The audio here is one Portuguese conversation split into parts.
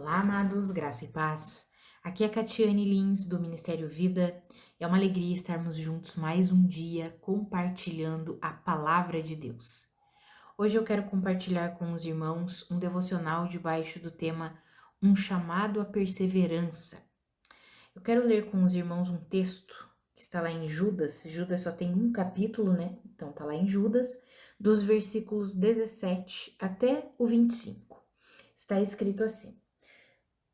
Olá, amados, graça e paz. Aqui é a Catiane Lins, do Ministério Vida. É uma alegria estarmos juntos mais um dia compartilhando a palavra de Deus. Hoje eu quero compartilhar com os irmãos um devocional debaixo do tema Um chamado à perseverança. Eu quero ler com os irmãos um texto que está lá em Judas. Judas só tem um capítulo, né? Então tá lá em Judas, dos versículos 17 até o 25. Está escrito assim: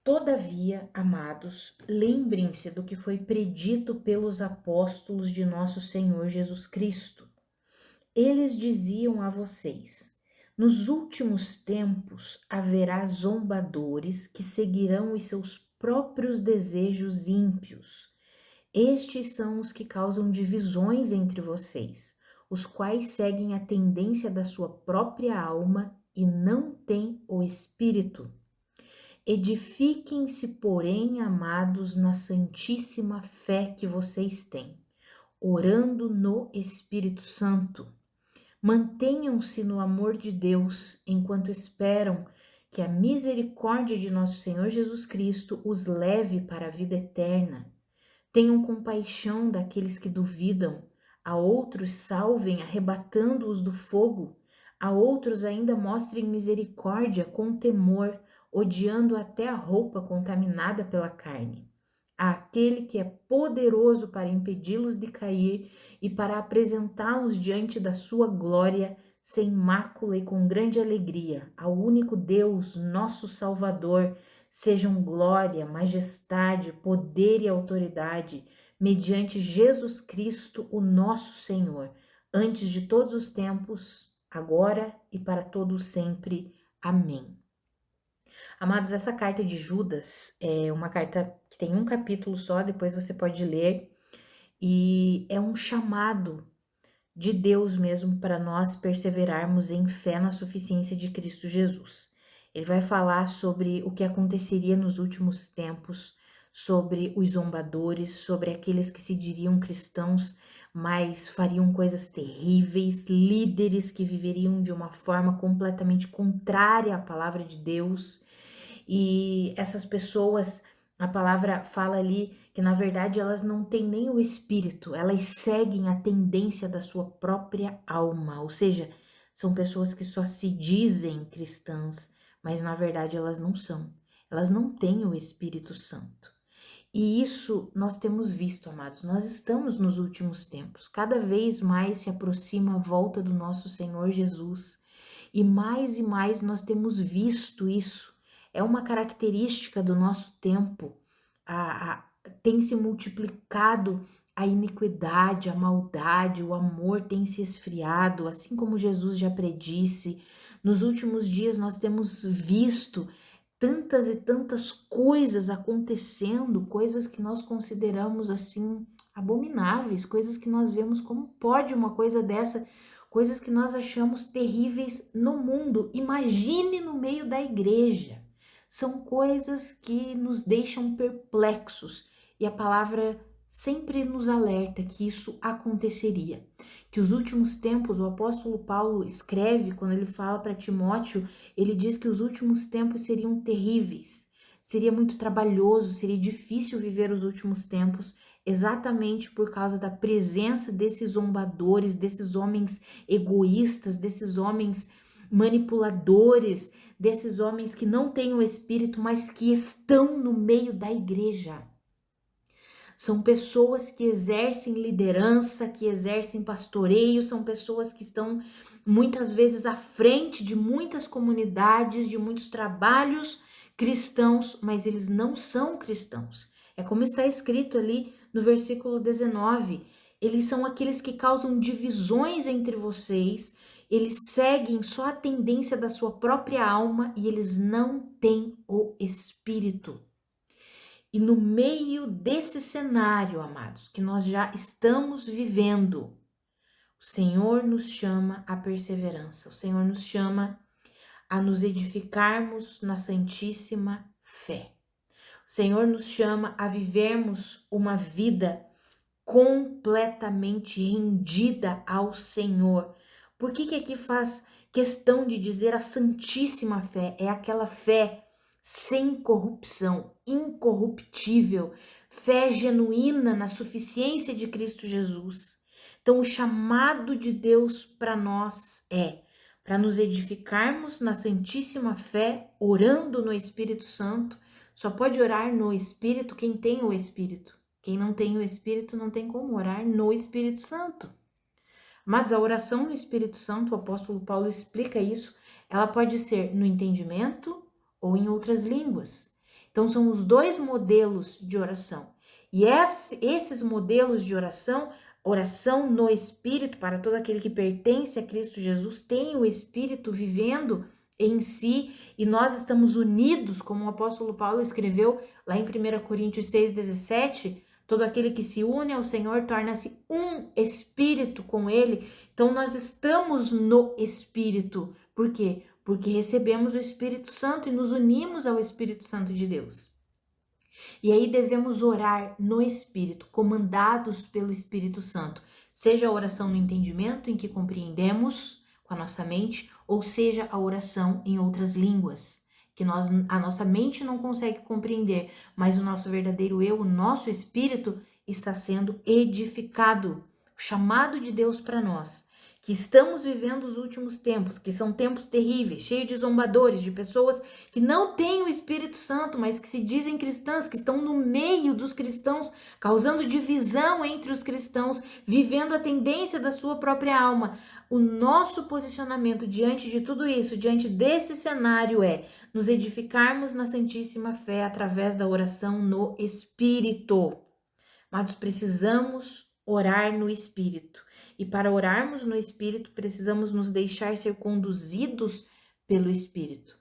Todavia, amados, lembrem-se do que foi predito pelos apóstolos de nosso Senhor Jesus Cristo. Eles diziam a vocês: nos últimos tempos haverá zombadores que seguirão os seus próprios desejos ímpios. Estes são os que causam divisões entre vocês, os quais seguem a tendência da sua própria alma e não têm o Espírito. Edifiquem-se, porém, amados, na santíssima fé que vocês têm, orando no Espírito Santo. Mantenham-se no amor de Deus, enquanto esperam que a misericórdia de nosso Senhor Jesus Cristo os leve para a vida eterna. Tenham compaixão daqueles que duvidam, a outros salvem arrebatando-os do fogo, a outros ainda mostrem misericórdia com temor, odiando até a roupa contaminada pela carne. Àquele que é poderoso para impedi-los de cair e para apresentá-los diante da sua glória, sem mácula e com grande alegria, ao único Deus, nosso Salvador, sejam glória, majestade, poder e autoridade, mediante Jesus Cristo, o nosso Senhor, antes de todos os tempos, agora e para todo sempre. Amém. Amados, essa carta de Judas é uma carta que tem um capítulo só, depois você pode ler, e é um chamado de Deus mesmo para nós perseverarmos em fé na suficiência de Cristo Jesus. Ele vai falar sobre o que aconteceria nos últimos tempos, sobre os zombadores, sobre aqueles que se diriam cristãos, mas fariam coisas terríveis, líderes que viveriam de uma forma completamente contrária à palavra de Deus. E essas pessoas, a palavra fala ali que na verdade elas não têm nem o espírito, elas seguem a tendência da sua própria alma, ou seja, são pessoas que só se dizem cristãs, mas na verdade elas não são. Elas não têm o Espírito Santo. E isso nós temos visto, amados. Nós estamos nos últimos tempos. Cada vez mais se aproxima a volta do nosso Senhor Jesus. E mais nós temos visto isso. É uma característica do nosso tempo. Tem se multiplicado a iniquidade, a maldade, o amor tem se esfriado, assim como Jesus já predisse. Nos últimos dias nós temos visto tantas e tantas coisas acontecendo, coisas que nós consideramos assim abomináveis, coisas que nós vemos como pode uma coisa dessa, coisas que nós achamos terríveis no mundo. Imagine no meio da igreja. São coisas que nos deixam perplexos e a palavra sempre nos alerta que isso aconteceria. Que os últimos tempos, o apóstolo Paulo escreve quando ele fala para Timóteo, ele diz que os últimos tempos seriam terríveis, seria muito trabalhoso, seria difícil viver os últimos tempos, exatamente por causa da presença desses zombadores, desses homens egoístas, desses homens manipuladores, desses homens que não têm o Espírito, mas que estão no meio da igreja. São pessoas que exercem liderança, que exercem pastoreio, são pessoas que estão muitas vezes à frente de muitas comunidades, de muitos trabalhos cristãos, mas eles não são cristãos. É como está escrito ali no versículo 19. Eles são aqueles que causam divisões entre vocês, eles seguem só a tendência da sua própria alma e eles não têm o Espírito. E no meio desse cenário, amados, que nós já estamos vivendo, o Senhor nos chama à perseverança, o Senhor nos chama a nos edificarmos na santíssima fé. O Senhor nos chama a vivermos uma vida completamente rendida ao Senhor. Por que aqui faz questão de dizer a santíssima fé? É aquela fé sem corrupção, incorruptível, fé genuína na suficiência de Cristo Jesus. Então, o chamado de Deus para nós é para nos edificarmos na santíssima fé, orando no Espírito Santo. Só pode orar no Espírito quem tem o Espírito. Quem não tem o Espírito não tem como orar no Espírito Santo. Mas a oração no Espírito Santo, o apóstolo Paulo explica isso, ela pode ser no entendimento ou em outras línguas. Então, são os dois modelos de oração. E esses modelos de oração, oração no Espírito, para todo aquele que pertence a Cristo Jesus, tem o Espírito vivendo em si, e nós estamos unidos, como o apóstolo Paulo escreveu lá em 1 Coríntios 6,17, todo aquele que se une ao Senhor torna-se um espírito com ele. Então, nós estamos no Espírito. Por quê? Porque recebemos o Espírito Santo e nos unimos ao Espírito Santo de Deus. E aí devemos orar no Espírito, comandados pelo Espírito Santo. Seja a oração no entendimento, em que compreendemos com a nossa mente, ou seja a oração em outras línguas, que a nossa mente não consegue compreender, mas o nosso verdadeiro eu, o nosso espírito, está sendo edificado. O chamado de Deus para nós, que estamos vivendo os últimos tempos, que são tempos terríveis, cheios de zombadores, de pessoas que não têm o Espírito Santo, mas que se dizem cristãs, que estão no meio dos cristãos, causando divisão entre os cristãos, vivendo a tendência da sua própria alma. O nosso posicionamento diante de tudo isso, diante desse cenário, é nos edificarmos na santíssima fé através da oração no Espírito. Mas precisamos orar no Espírito. E para orarmos no Espírito, precisamos nos deixar ser conduzidos pelo Espírito.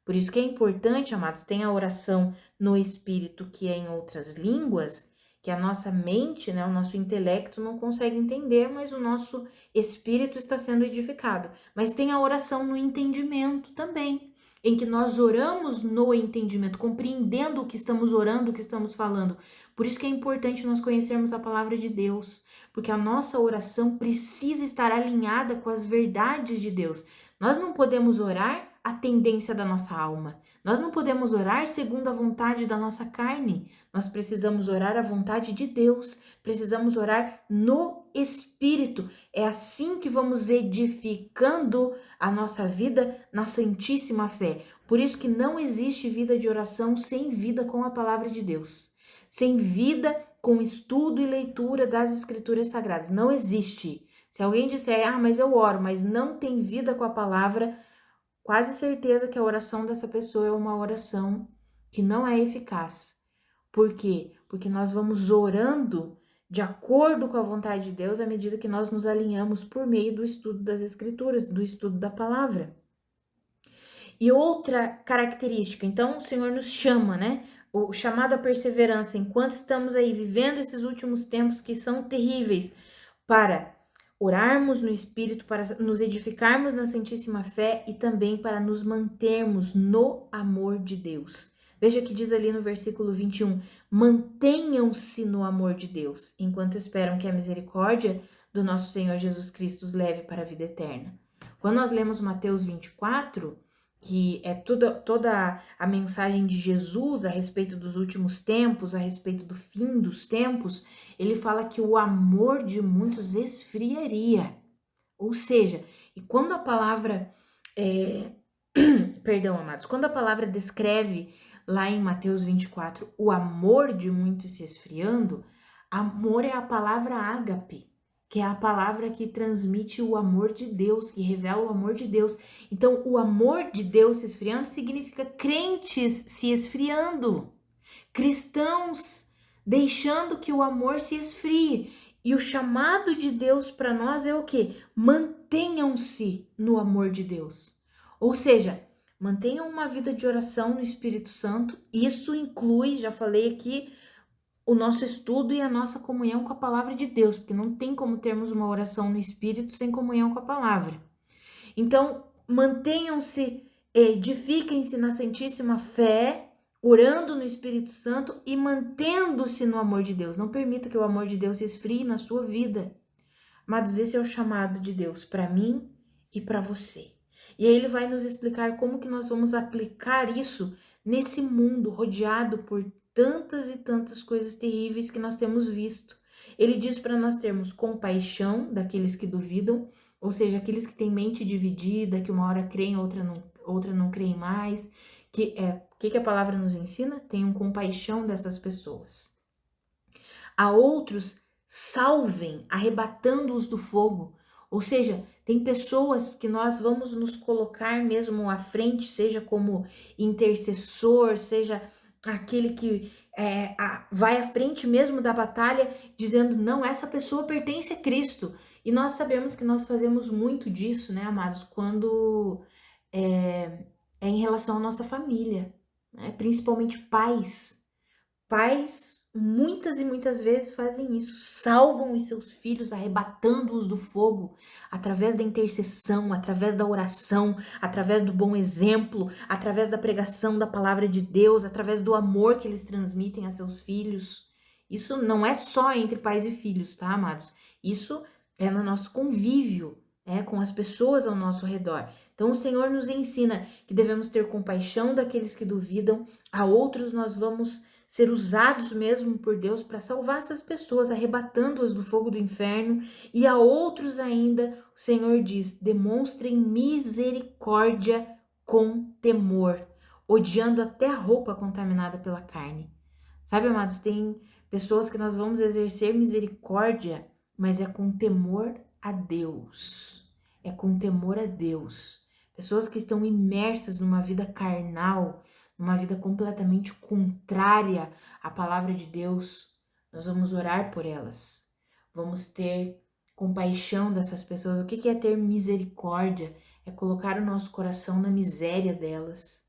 Por isso que é importante, amados, tem a oração no Espírito, que é em outras línguas, que a nossa mente, né, o nosso intelecto não consegue entender, mas o nosso espírito está sendo edificado. Mas tem a oração no entendimento também, em que nós oramos no entendimento, compreendendo o que estamos orando, o que estamos falando. Por isso que é importante nós conhecermos a palavra de Deus, porque a nossa oração precisa estar alinhada com as verdades de Deus. Nós não podemos orar a tendência da nossa alma. Nós não podemos orar segundo a vontade da nossa carne. Nós precisamos orar a vontade de Deus. Precisamos orar no Espírito. É assim que vamos edificando a nossa vida na santíssima fé. Por isso que não existe vida de oração sem vida com a palavra de Deus. Sem vida com estudo e leitura das Escrituras Sagradas. Não existe. Se alguém disser, mas eu oro, mas não tem vida com a palavra, quase certeza que a oração dessa pessoa é uma oração que não é eficaz. Por quê? Porque nós vamos orando de acordo com a vontade de Deus à medida que nós nos alinhamos por meio do estudo das Escrituras, do estudo da palavra. E outra característica, então o Senhor nos chama, né? O chamado à perseverança, enquanto estamos aí vivendo esses últimos tempos que são terríveis, para orarmos no Espírito, para nos edificarmos na santíssima fé e também para nos mantermos no amor de Deus. Veja que diz ali no versículo 21, mantenham-se no amor de Deus, enquanto esperam que a misericórdia do nosso Senhor Jesus Cristo os leve para a vida eterna. Quando nós lemos Mateus 24, que é toda a mensagem de Jesus a respeito dos últimos tempos, a respeito do fim dos tempos, ele fala que o amor de muitos esfriaria. Ou seja, e quando a palavra, perdão, amados, quando a palavra descreve lá em Mateus 24 o amor de muitos se esfriando, amor é a palavra ágape, que é a palavra que transmite o amor de Deus, que revela o amor de Deus. Então, o amor de Deus se esfriando significa crentes se esfriando, cristãos deixando que o amor se esfrie. E o chamado de Deus para nós é o quê? Mantenham-se no amor de Deus. Ou seja, mantenham uma vida de oração no Espírito Santo. Isso inclui, já falei aqui, o nosso estudo e a nossa comunhão com a palavra de Deus, porque não tem como termos uma oração no Espírito sem comunhão com a palavra. Então, mantenham-se, edifiquem-se na santíssima fé, orando no Espírito Santo e mantendo-se no amor de Deus. Não permita que o amor de Deus se esfrie na sua vida. Mas esse é o chamado de Deus para mim e para você. E aí ele vai nos explicar como que nós vamos aplicar isso nesse mundo rodeado por tantas e tantas coisas terríveis que nós temos visto. Ele diz para nós termos compaixão daqueles que duvidam, ou seja, aqueles que têm mente dividida, que uma hora creem, outra não creem mais. O que a palavra nos ensina? Tenham compaixão dessas pessoas. A outros, salvem, arrebatando-os do fogo. Ou seja, tem pessoas que nós vamos nos colocar mesmo à frente, seja como intercessor, seja aquele que vai à frente mesmo da batalha, dizendo, não, essa pessoa pertence a Cristo. E nós sabemos que nós fazemos muito disso, né, amados, quando é em relação à nossa família, né? Principalmente pais. Pais, muitas e muitas vezes fazem isso, salvam os seus filhos, arrebatando-os do fogo, através da intercessão, através da oração, através do bom exemplo, através da pregação da palavra de Deus, através do amor que eles transmitem a seus filhos. Isso não é só entre pais e filhos, tá, amados? Isso é no nosso convívio, com as pessoas ao nosso redor. Então, o Senhor nos ensina que devemos ter compaixão daqueles que duvidam, a outros nós vamos ser usados mesmo por Deus para salvar essas pessoas, arrebatando-as do fogo do inferno, e a outros ainda, o Senhor diz, demonstrem misericórdia com temor, odiando até a roupa contaminada pela carne. Sabe, amados, tem pessoas que nós vamos exercer misericórdia, mas é com temor a Deus. É com temor a Deus. Pessoas que estão imersas numa vida carnal, numa vida completamente contrária à palavra de Deus, nós vamos orar por elas. Vamos ter compaixão dessas pessoas. O que é ter misericórdia? É colocar o nosso coração na miséria delas.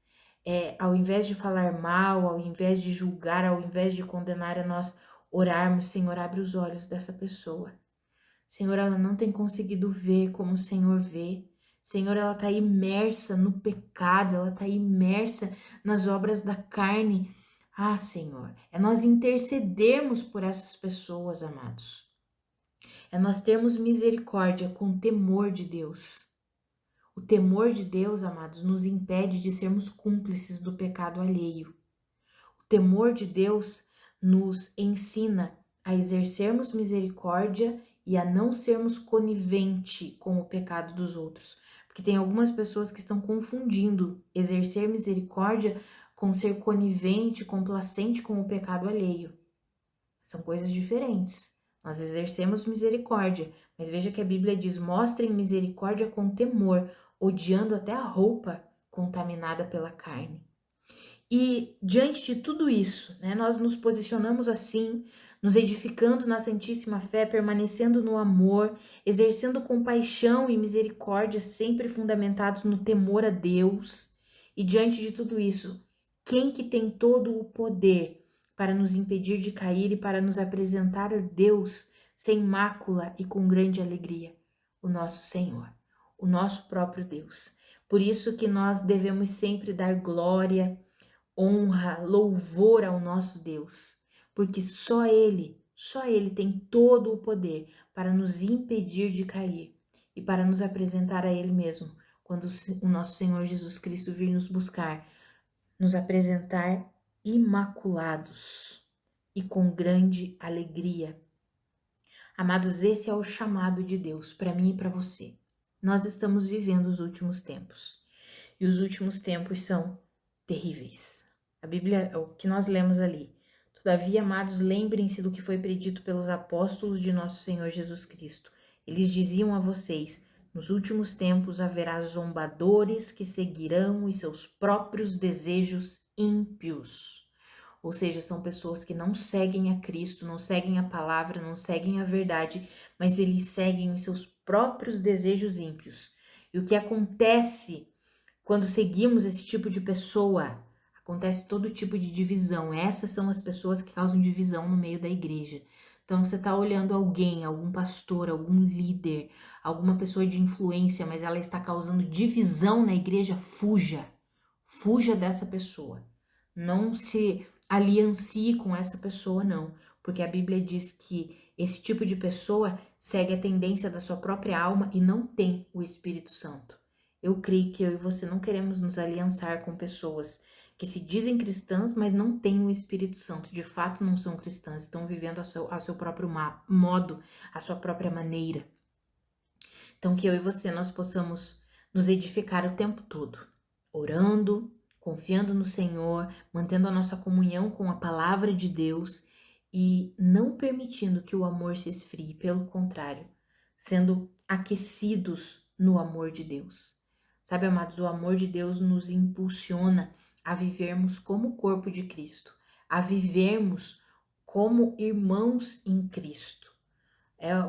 Ao invés de falar mal, ao invés de julgar, ao invés de condenar, é nós orarmos, Senhor, abre os olhos dessa pessoa. Senhor, ela não tem conseguido ver como o Senhor vê. Senhor, ela está imersa no pecado, ela está imersa nas obras da carne. Ah, Senhor, é nós intercedermos por essas pessoas, amados. É nós termos misericórdia com temor de Deus. O temor de Deus, amados, nos impede de sermos cúmplices do pecado alheio. O temor de Deus nos ensina a exercermos misericórdia e a não sermos conivente com o pecado dos outros. Porque tem algumas pessoas que estão confundindo exercer misericórdia com ser conivente, complacente com o pecado alheio. São coisas diferentes. Nós exercemos misericórdia, mas veja que a Bíblia diz, mostrem misericórdia com temor, odiando até a roupa contaminada pela carne. E diante de tudo isso, né, nós nos posicionamos assim, nos edificando na Santíssima Fé, permanecendo no amor, exercendo compaixão e misericórdia, sempre fundamentados no temor a Deus. E diante de tudo isso, quem que tem todo o poder para nos impedir de cair e para nos apresentar a Deus sem mácula e com grande alegria? O nosso Senhor, o nosso próprio Deus. Por isso que nós devemos sempre dar glória, honra, louvor ao nosso Deus, porque só Ele tem todo o poder para nos impedir de cair e para nos apresentar a Ele mesmo, quando o nosso Senhor Jesus Cristo vir nos buscar, nos apresentar imaculados e com grande alegria. Amados, esse é o chamado de Deus para mim e para você. Nós estamos vivendo os últimos tempos, e os últimos tempos são terríveis. A Bíblia, é o que nós lemos ali. Todavia, amados, lembrem-se do que foi predito pelos apóstolos de nosso Senhor Jesus Cristo. Eles diziam a vocês, nos últimos tempos haverá zombadores que seguirão os seus próprios desejos ímpios. Ou seja, são pessoas que não seguem a Cristo, não seguem a palavra, não seguem a verdade, mas eles seguem os seus próprios desejos ímpios. E o que acontece quando seguimos esse tipo de pessoa? Acontece todo tipo de divisão. Essas são as pessoas que causam divisão no meio da igreja. Então, você está olhando alguém, algum pastor, algum líder, alguma pessoa de influência, mas ela está causando divisão na igreja, fuja. Fuja dessa pessoa. Não se aliancie com essa pessoa, não. Porque a Bíblia diz que esse tipo de pessoa segue a tendência da sua própria alma e não tem o Espírito Santo. Eu creio que eu e você não queremos nos aliançar com pessoas que se dizem cristãs, mas não têm o Espírito Santo, de fato não são cristãs, estão vivendo a seu próprio modo, a sua própria maneira. Então, que eu e você, nós possamos nos edificar o tempo todo, orando, confiando no Senhor, mantendo a nossa comunhão com a palavra de Deus e não permitindo que o amor se esfrie, pelo contrário, sendo aquecidos no amor de Deus. Sabe, amados, o amor de Deus nos impulsiona a vivermos como o corpo de Cristo, a vivermos como irmãos em Cristo.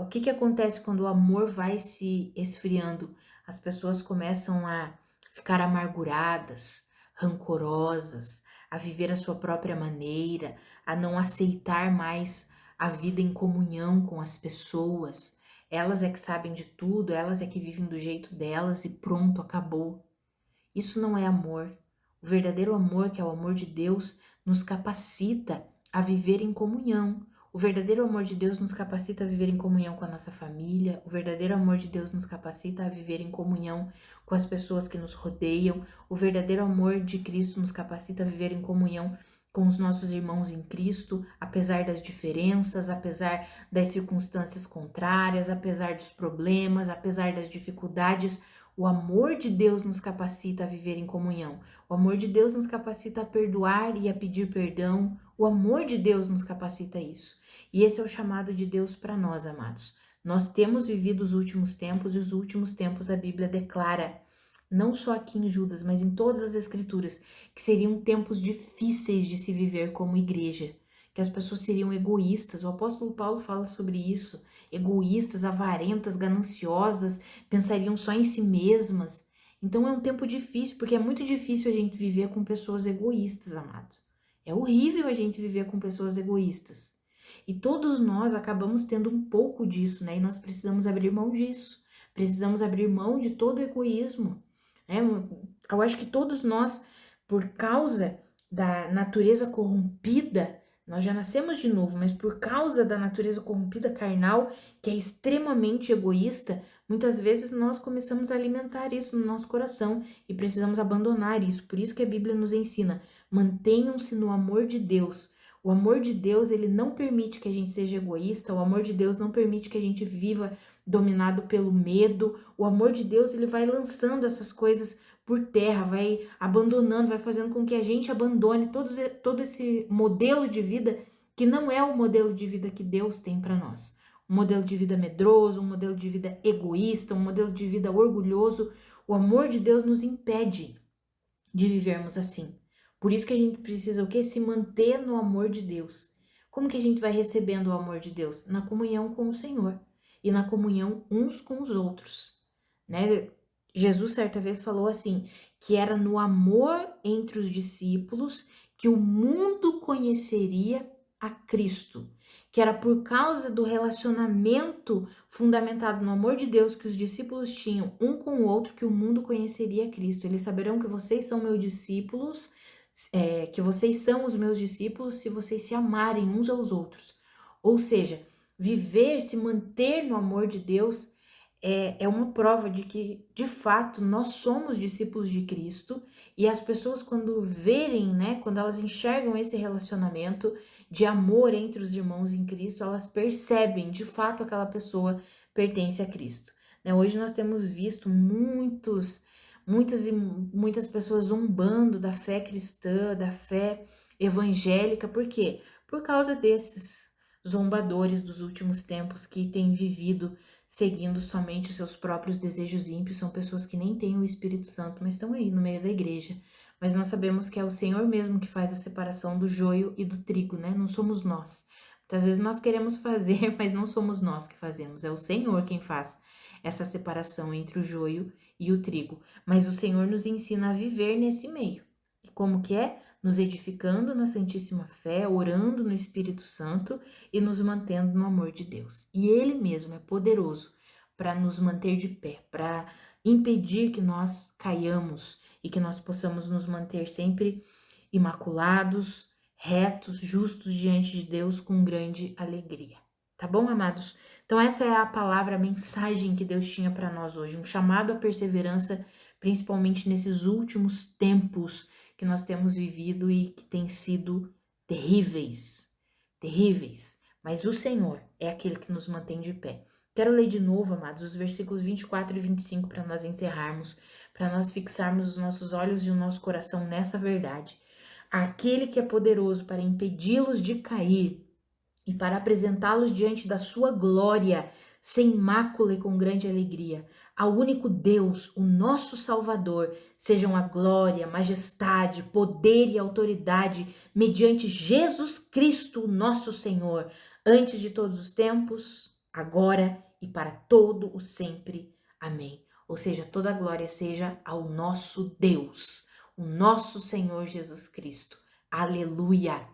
O que acontece quando o amor vai se esfriando? As pessoas começam a ficar amarguradas, rancorosas, a viver a sua própria maneira, a não aceitar mais a vida em comunhão com as pessoas. Elas é que sabem de tudo, elas é que vivem do jeito delas e pronto, acabou. Isso não é amor. O verdadeiro amor, que é o amor de Deus, nos capacita a viver em comunhão. O verdadeiro amor de Deus nos capacita a viver em comunhão com a nossa família. O verdadeiro amor de Deus nos capacita a viver em comunhão com as pessoas que nos rodeiam. O verdadeiro amor de Cristo nos capacita a viver em comunhão com os nossos irmãos em Cristo, apesar das diferenças, apesar das circunstâncias contrárias, apesar dos problemas, apesar das dificuldades. O amor de Deus nos capacita a viver em comunhão. O amor de Deus nos capacita a perdoar e a pedir perdão. O amor de Deus nos capacita a isso. E esse é o chamado de Deus para nós, amados. Nós temos vivido os últimos tempos e os últimos tempos a Bíblia declara, não só aqui em Judas, mas em todas as escrituras, que seriam tempos difíceis de se viver como igreja, que as pessoas seriam egoístas. O apóstolo Paulo fala sobre isso. Egoístas, avarentas, gananciosas, pensariam só em si mesmas. Então é um tempo difícil, porque é muito difícil a gente viver com pessoas egoístas, amados. É horrível a gente viver com pessoas egoístas. E todos nós acabamos tendo um pouco disso, né? E nós precisamos abrir mão disso. Precisamos abrir mão de todo o egoísmo. Né? Eu acho que todos nós, por causa da natureza corrompida, nós já nascemos de novo, mas por causa da natureza corrompida carnal, que é extremamente egoísta, muitas vezes nós começamos a alimentar isso no nosso coração e precisamos abandonar isso. Por isso que a Bíblia nos ensina, mantenham-se no amor de Deus. O amor de Deus, ele não permite que a gente seja egoísta, o amor de Deus não permite que a gente viva dominado pelo medo. O amor de Deus, ele vai lançando essas coisas por terra, vai abandonando, vai fazendo com que a gente abandone todo esse modelo de vida que não é o modelo de vida que Deus tem para nós. Um modelo de vida medroso, um modelo de vida egoísta, um modelo de vida orgulhoso. O amor de Deus nos impede de vivermos assim. Por isso que a gente precisa o quê? Se manter no amor de Deus. Como que a gente vai recebendo o amor de Deus? Na comunhão com o Senhor e na comunhão uns com os outros, né? Jesus certa vez falou assim, que era no amor entre os discípulos que o mundo conheceria a Cristo, que era por causa do relacionamento fundamentado no amor de Deus que os discípulos tinham um com o outro que o mundo conheceria a Cristo. Eles saberão que vocês são meus discípulos, que vocês são os meus discípulos se vocês se amarem uns aos outros. Ou seja, viver, se manter no amor de Deus é uma prova de que, de fato, nós somos discípulos de Cristo e as pessoas quando verem, né, quando elas enxergam esse relacionamento de amor entre os irmãos em Cristo, elas percebem, de fato, aquela pessoa pertence a Cristo. Né? Hoje nós temos visto muitas pessoas zombando da fé cristã, da fé evangélica, por quê? Por causa desses zombadores dos últimos tempos que têm vivido seguindo somente os seus próprios desejos ímpios, são pessoas que nem têm o Espírito Santo, mas estão aí no meio da igreja. Mas nós sabemos que é o Senhor mesmo que faz a separação do joio e do trigo, né? Não somos nós. Muitas vezes nós queremos fazer, mas não somos nós que fazemos, é o Senhor quem faz essa separação entre o joio e o trigo. Mas o Senhor nos ensina a viver nesse meio. E como que é? Nos edificando na Santíssima Fé, orando no Espírito Santo e nos mantendo no amor de Deus. E Ele mesmo é poderoso para nos manter de pé, para impedir que nós caiamos e que nós possamos nos manter sempre imaculados, retos, justos diante de Deus com grande alegria. Tá bom, amados? Então essa é a palavra, a mensagem que Deus tinha para nós hoje, um chamado à perseverança, principalmente nesses últimos tempos, que nós temos vivido e que têm sido terríveis, terríveis. Mas o Senhor é aquele que nos mantém de pé. Quero ler de novo, amados, os versículos 24 e 25 para nós encerrarmos, para nós fixarmos os nossos olhos e o nosso coração nessa verdade. Aquele que é poderoso para impedi-los de cair e para apresentá-los diante da sua glória, sem mácula e com grande alegria. Ao único Deus, o nosso Salvador, sejam a glória, majestade, poder e autoridade mediante Jesus Cristo, nosso Senhor, antes de todos os tempos, agora e para todo o sempre. Amém. Ou seja, toda a glória seja ao nosso Deus, o nosso Senhor Jesus Cristo. Aleluia.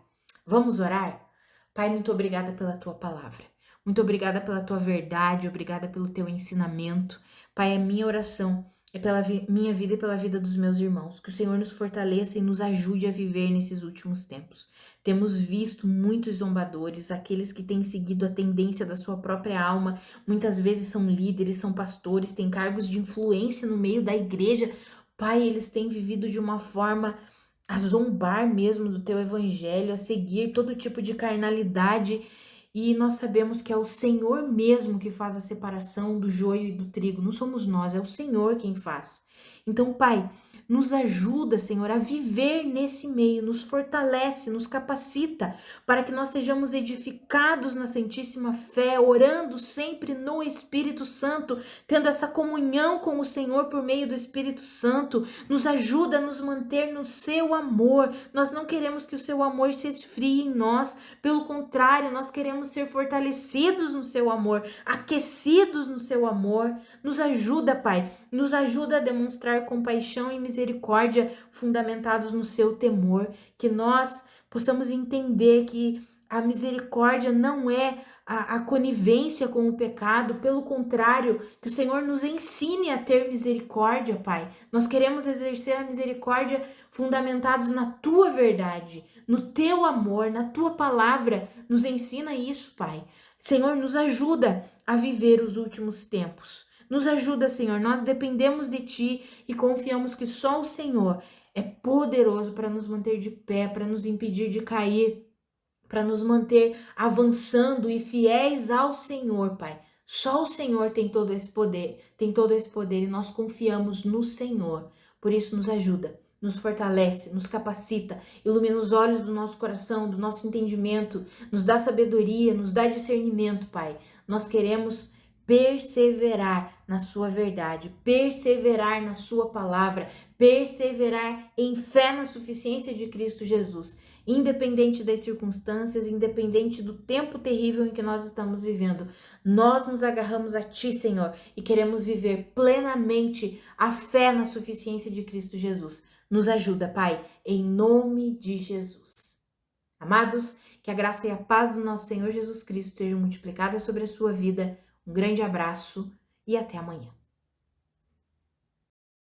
Vamos orar? Pai, muito obrigada pela tua palavra. Muito obrigada pela tua verdade, obrigada pelo teu ensinamento. Pai, a minha oração é pela minha vida e pela vida dos meus irmãos. Que o Senhor nos fortaleça e nos ajude a viver nesses últimos tempos. Temos visto muitos zombadores, aqueles que têm seguido a tendência da sua própria alma. Muitas vezes são líderes, são pastores, têm cargos de influência no meio da igreja. Pai, eles têm vivido de uma forma a zombar mesmo do teu evangelho, a seguir todo tipo de carnalidade, e nós sabemos que é o Senhor mesmo que faz a separação do joio e do trigo, não somos nós, é o Senhor quem faz. Então, Pai, nos ajuda, Senhor, a viver nesse meio, nos fortalece, nos capacita para que nós sejamos edificados na santíssima fé, orando sempre no Espírito Santo, tendo essa comunhão com o Senhor por meio do Espírito Santo. Nos ajuda a nos manter no seu amor. Nós não queremos que o seu amor se esfrie em nós, pelo contrário, nós queremos ser fortalecidos no seu amor, aquecidos no seu amor. Nos ajuda, Pai, nos ajuda a demonstrar compaixão e misericórdia fundamentados no seu temor, que nós possamos entender que a misericórdia não é a conivência com o pecado, pelo contrário, que o Senhor nos ensine a ter misericórdia, Pai. Nós queremos exercer a misericórdia fundamentados na tua verdade, no teu amor, na tua palavra. Nos ensina isso, Pai. Senhor, nos ajuda a viver os últimos tempos. Nos ajuda, Senhor, nós dependemos de Ti e confiamos que só o Senhor é poderoso para nos manter de pé, para nos impedir de cair, para nos manter avançando e fiéis ao Senhor, Pai. Só o Senhor tem todo esse poder, e nós confiamos no Senhor. Por isso nos ajuda, nos fortalece, nos capacita, ilumina os olhos do nosso coração, do nosso entendimento, nos dá sabedoria, nos dá discernimento, Pai. Nós queremos perseverar na sua verdade, perseverar na sua palavra, perseverar em fé na suficiência de Cristo Jesus, independente das circunstâncias, independente do tempo terrível em que nós estamos vivendo. Nós nos agarramos a Ti, Senhor, e queremos viver plenamente a fé na suficiência de Cristo Jesus. Nos ajuda, Pai, em nome de Jesus. Amados, que a graça e a paz do nosso Senhor Jesus Cristo sejam multiplicadas sobre a sua vida. Um grande abraço e até amanhã.